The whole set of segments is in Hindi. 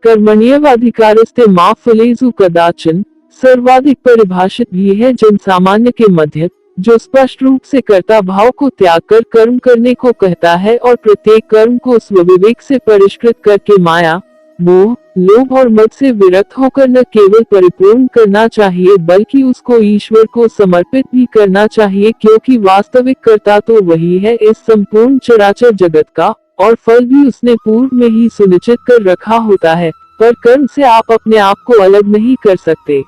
कर्मण्येवाधिकारस्ते मा फलेषु कदाचन सर्वाधिक परिभाषित भी है जन सामान्य के मध्य, जो स्पष्ट रूप से कर्ता भाव को त्याग कर कर्म करने को कहता है और प्रत्येक कर्म को स्वविवेक से परिष्कृत करके माया, मोह, लोभ और मद से विरक्त होकर न केवल परिपूर्ण करना चाहिए बल्कि उसको ईश्वर को समर्पित भी करना चाहिए, क्योंकि वास्तविक कर्ता तो वही है इस संपूर्ण चराचर जगत का, और फल भी उसने पूर्व में ही सुनिश्चित कर रखा होता है। पर कर्म से आप अपने आप को अलग नहीं कर सकते।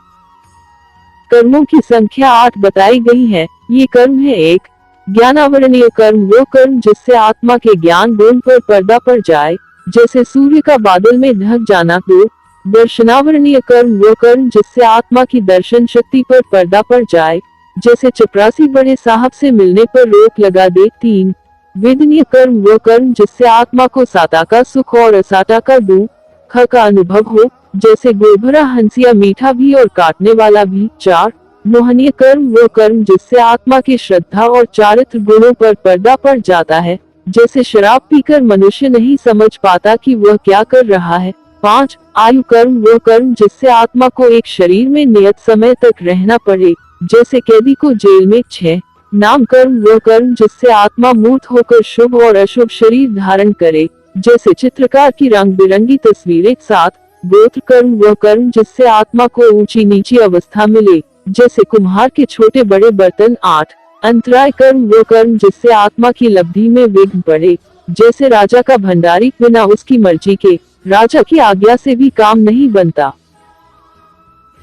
कर्मों की संख्या 8 बताई गई है। ये कर्म है 1, ज्ञानावरणीय कर्म, वो कर्म जिससे आत्मा के ज्ञान गुण पर पर्दा पड़ जाए, जैसे सूर्य का बादल में ढक जाना। 2, दर्शनावरणीय कर्म, वो कर्म जिससे आत्मा की दर्शन शक्ति पर पर्दा पड़ जाए, जैसे चपरासी बड़े साहब से मिलने पर रोक लगा दे। 3, वेदनीय कर्म, वो कर्म जिससे आत्मा को साता का सुख और असाता का दुख का अनुभव हो, जैसे गुड़भरा हंसिया मीठा भी और काटने वाला भी। 4, मोहनीय कर्म, वो कर्म जिससे आत्मा की श्रद्धा और चारित्र गुणों पर पर्दा पड़ जाता है, जैसे शराब पीकर मनुष्य नहीं समझ पाता कि वह क्या कर रहा है। 5, आयु कर्म, वो कर्म जिससे आत्मा को एक शरीर में नियत समय तक रहना पड़े, जैसे कैदी को जेल में। 6, नाम कर्म, वो कर्म जिससे आत्मा मूर्त होकर शुभ और अशुभ शरीर धारण करे, जैसे चित्रकार की रंग बिरंगी तस्वीरें। 7, गोत्र कर्म, वो कर्म जिससे आत्मा को ऊंची नीची अवस्था मिले, जैसे कुम्हार के छोटे बड़े बर्तन। 8, अंतराय कर्म, वो कर्म जिससे आत्मा की लब्धि में विघ्न पड़े, जैसे राजा का भंडारी बिना उसकी मर्जी के, राजा की आज्ञा से भी काम नहीं बनता।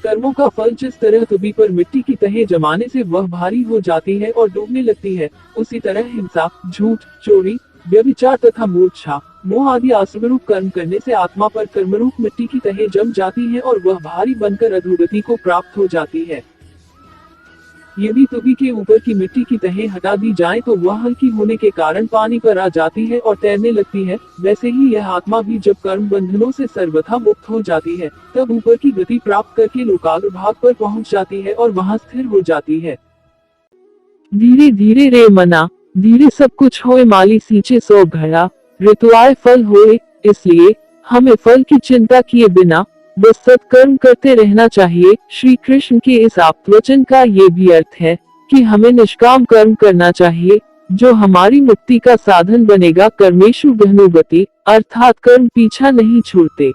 कर्मों का फल जिस तरह तुबी पर मिट्टी की तह जमाने से वह भारी हो जाती है और डूबने लगती है, उसी तरह हिंसा, झूठ, चोरी, व्यभिचार तथा मूर्छा, मोह आदि आसुरूप कर्म करने से आत्मा पर कर्मरूप मिट्टी की तह जम जाती है और वह भारी बनकर अधोगति को प्राप्त हो जाती है। यदि तुबी के ऊपर की मिट्टी की तह हटा दी जाए तो वह हल्की होने के कारण पानी पर आ जाती है और तैरने लगती है। वैसे ही यह आत्मा भी जब कर्म बंधनों से सर्वथा मुक्त हो जाती है, तब ऊपर की गति प्राप्त करके लोकाग्र भाग पर पहुंच जाती है और वहां स्थिर हो जाती है। धीरे धीरे रे मना, धीरे सब कुछ होए, माली सींचे सो घड़ा, ऋतु आए फल होए। इसलिए हमें फल की चिंता किए बिना बस सत्कर्म करते रहना चाहिए। श्री कृष्ण के इस आप्तवचन का ये भी अर्थ है कि हमें निष्काम कर्म करना चाहिए, जो हमारी मुक्ति का साधन बनेगा। कर्मेषु गहनुगति, अर्थात कर्म पीछा नहीं छोड़ते।